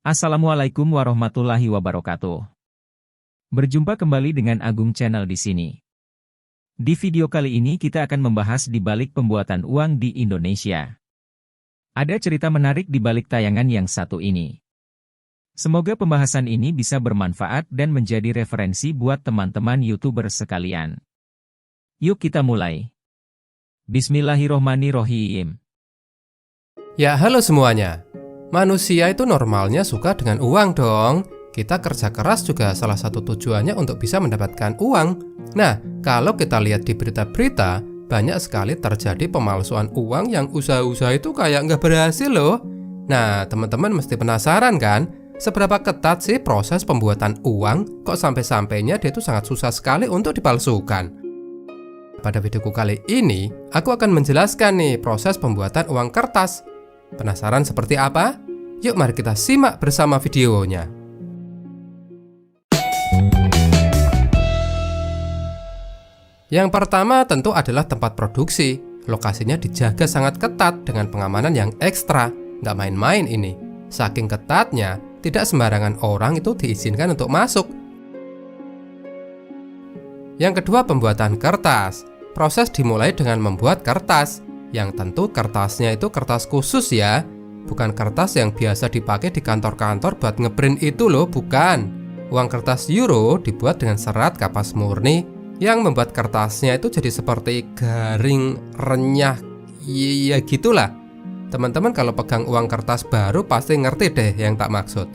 Assalamualaikum warahmatullahi wabarakatuh. Berjumpa kembali dengan Agung Channel di sini. Di video kali ini kita akan membahas di balik pembuatan uang di Indonesia. Ada cerita menarik di balik tayangan yang satu ini. Semoga pembahasan ini bisa bermanfaat dan menjadi referensi buat teman-teman YouTuber sekalian. Yuk kita mulai. Bismillahirrohmanirrohim. Ya, halo semuanya. Manusia itu normalnya suka dengan uang dong. Kita kerja keras juga salah satu tujuannya untuk bisa mendapatkan uang. Nah, kalau kita lihat di berita-berita, banyak sekali terjadi pemalsuan uang yang usaha-usaha itu kayak nggak berhasil loh. Nah, teman-teman mesti penasaran kan? Seberapa ketat sih proses pembuatan uang? Kok sampai-sampainya dia itu sangat susah sekali untuk dipalsukan? Pada videoku kali ini, aku akan menjelaskan nih proses pembuatan uang kertas. Penasaran seperti apa? Yuk mari kita simak bersama videonya. Yang pertama tentu adalah tempat produksi. Lokasinya dijaga sangat ketat dengan pengamanan yang ekstra. Nggak main-main ini. Saking ketatnya, tidak sembarangan orang itu diizinkan untuk masuk. Yang kedua, pembuatan kertas. Proses dimulai dengan membuat kertas. Yang tentu kertasnya itu kertas khusus ya. Bukan kertas yang biasa dipakai di kantor-kantor buat ngeprint itu loh, bukan. Uang kertas euro dibuat dengan serat kapas murni yang membuat kertasnya itu jadi seperti garing, renyah, ya gitulah. Teman-teman kalau pegang uang kertas baru pasti ngerti deh yang tak maksud.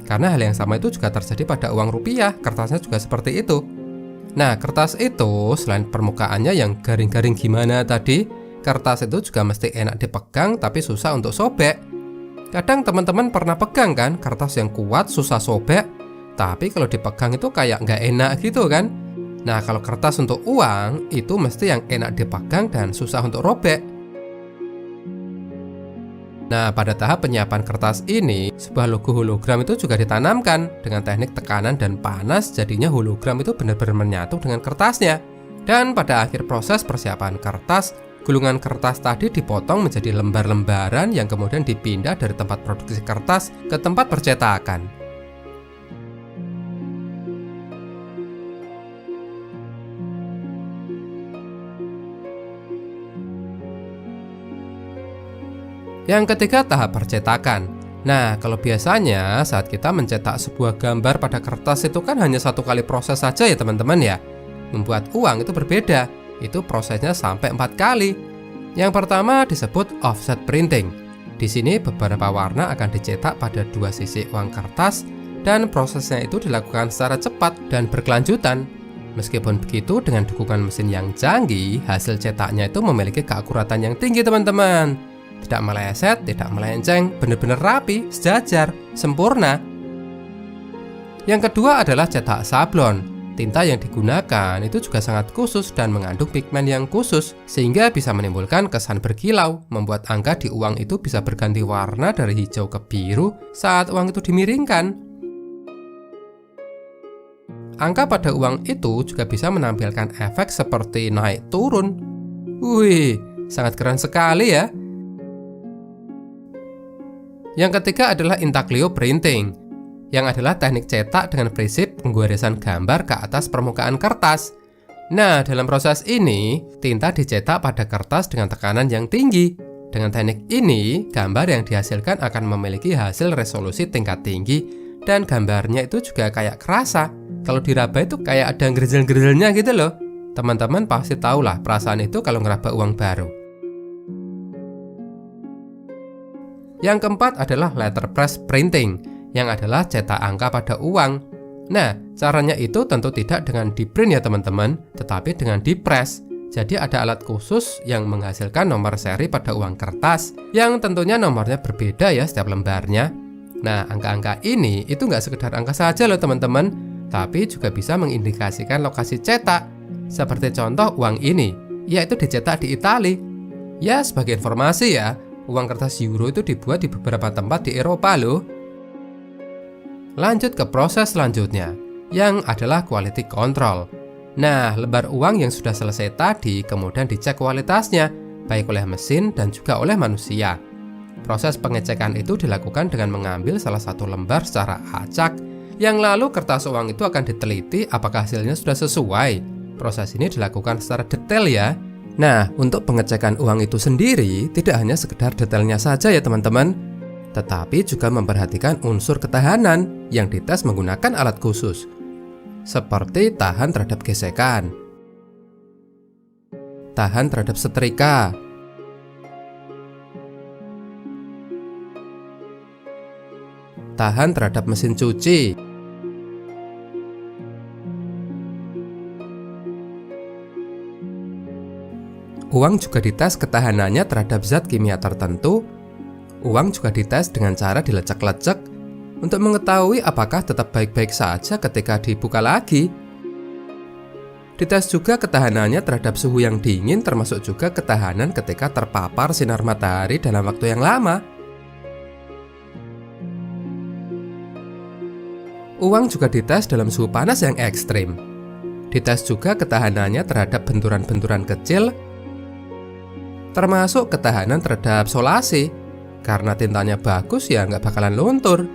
Karena hal yang sama itu juga terjadi pada uang rupiah, kertasnya juga seperti itu. Nah, kertas itu selain permukaannya yang garing-garing gimana tadi, kertas itu juga mesti enak dipegang tapi susah untuk sobek. Kadang teman-teman pernah pegang kan kertas yang kuat susah sobek, tapi kalau dipegang itu kayak nggak enak gitu kan. Nah, kalau kertas untuk uang itu mesti yang enak dipegang dan susah untuk robek. Nah, pada tahap penyiapan kertas ini, sebuah logo hologram itu juga ditanamkan dengan teknik tekanan dan panas, jadinya hologram itu benar-benar menyatu dengan kertasnya. Dan pada akhir proses persiapan kertas, gulungan kertas tadi dipotong menjadi lembar-lembaran yang kemudian dipindah dari tempat produksi kertas ke tempat percetakan. Yang ketiga, tahap percetakan. Nah, kalau biasanya saat kita mencetak sebuah gambar pada kertas itu kan hanya satu kali proses saja ya teman-teman ya. Membuat uang itu berbeda. Itu prosesnya sampai 4 kali. Yang pertama disebut offset printing. Di sini beberapa warna akan dicetak pada dua sisi uang kertas dan prosesnya itu dilakukan secara cepat dan berkelanjutan. Meskipun begitu, dengan dukungan mesin yang canggih, hasil cetaknya itu memiliki keakuratan yang tinggi teman-teman. Tidak meleset, tidak melenceng, benar-benar rapi, sejajar, sempurna. Yang kedua adalah cetak sablon. Tinta yang digunakan itu juga sangat khusus dan mengandung pigmen yang khusus, sehingga bisa menimbulkan kesan berkilau, membuat angka di uang itu bisa berganti warna dari hijau ke biru saat uang itu dimiringkan. Angka pada uang itu juga bisa menampilkan efek seperti naik turun. Wih, sangat keren sekali ya. Yang ketiga adalah intaglio printing, yang adalah teknik cetak dengan prinsip penggorisan gambar ke atas permukaan kertas. Nah, dalam proses ini, tinta dicetak pada kertas dengan tekanan yang tinggi. Dengan teknik ini, gambar yang dihasilkan akan memiliki hasil resolusi tingkat tinggi, dan gambarnya itu juga kayak kerasa. Kalau diraba itu kayak ada gerjel-gerjelnya gitu loh. Teman-teman pasti tahulah perasaan itu kalau ngeraba uang baru. Yang keempat adalah letterpress printing, yang adalah cetak angka pada uang. Nah, caranya itu tentu tidak dengan di-print ya teman-teman, tetapi dengan di-press. Jadi ada alat khusus yang menghasilkan nomor seri pada uang kertas, yang tentunya nomornya berbeda ya setiap lembarnya. Nah, angka-angka ini itu nggak sekedar angka saja loh teman-teman, tapi juga bisa mengindikasikan lokasi cetak. Seperti contoh uang ini, yaitu dicetak di Italia. Ya, sebagai informasi ya, uang kertas euro itu dibuat di beberapa tempat di Eropa loh. Lanjut ke proses selanjutnya, yang adalah quality control. Nah, lembar uang yang sudah selesai tadi kemudian dicek kualitasnya, baik oleh mesin dan juga oleh manusia. Proses pengecekan itu dilakukan dengan mengambil salah satu lembar secara acak, yang lalu kertas uang itu akan diteliti apakah hasilnya sudah sesuai. Proses ini dilakukan secara detail ya. Nah, untuk pengecekan uang itu sendiri tidak hanya sekedar detailnya saja ya teman-teman, tetapi juga memperhatikan unsur ketahanan yang dites menggunakan alat khusus, seperti tahan terhadap gesekan, tahan terhadap setrika, tahan terhadap mesin cuci, uang juga dites ketahanannya terhadap zat kimia tertentu. Uang juga dites dengan cara dilecek-lecek untuk mengetahui apakah tetap baik-baik saja ketika dibuka lagi. Dites juga ketahanannya terhadap suhu yang dingin, termasuk juga ketahanan ketika terpapar sinar matahari dalam waktu yang lama. Uang juga dites dalam suhu panas yang ekstrim. Dites juga ketahanannya terhadap benturan-benturan kecil, termasuk ketahanan terhadap solasi. Karena tintanya bagus ya nggak bakalan luntur.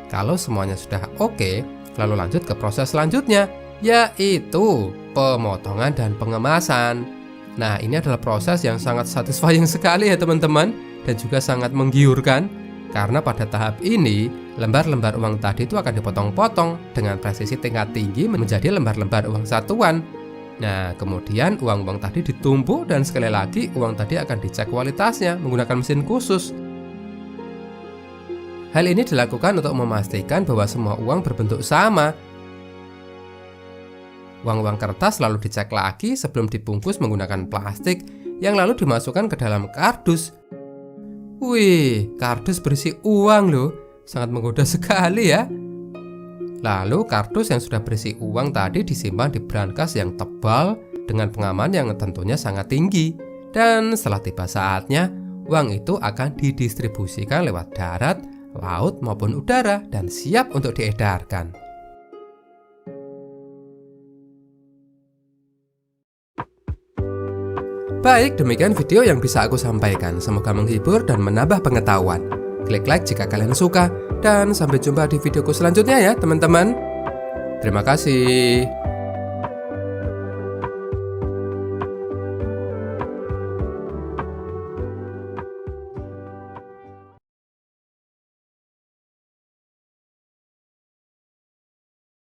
Kalau semuanya sudah oke, lalu lanjut ke proses selanjutnya, yaitu pemotongan dan pengemasan. Nah, ini adalah proses yang sangat satisfying sekali ya teman-teman, dan juga sangat menggiurkan. Karena pada tahap ini, lembar-lembar uang tadi itu akan dipotong-potong dengan presisi tingkat tinggi menjadi lembar-lembar uang satuan. Nah, kemudian uang-uang tadi ditumpuk dan sekali lagi uang tadi akan dicek kualitasnya menggunakan mesin khusus. Hal ini dilakukan untuk memastikan bahwa semua uang berbentuk sama. Uang-uang kertas lalu dicek lagi sebelum dibungkus menggunakan plastik yang lalu dimasukkan ke dalam kardus. Wih, kardus berisi uang loh, sangat menggoda sekali ya. Lalu kardus yang sudah berisi uang tadi disimpan di brankas yang tebal dengan pengaman yang tentunya sangat tinggi. Dan setelah tiba saatnya, uang itu akan didistribusikan lewat darat, laut maupun udara dan siap untuk diedarkan. Baik, demikian video yang bisa aku sampaikan. Semoga menghibur dan menambah pengetahuan. Klik like jika kalian suka, dan sampai jumpa di videoku selanjutnya ya teman-teman. Terima kasih.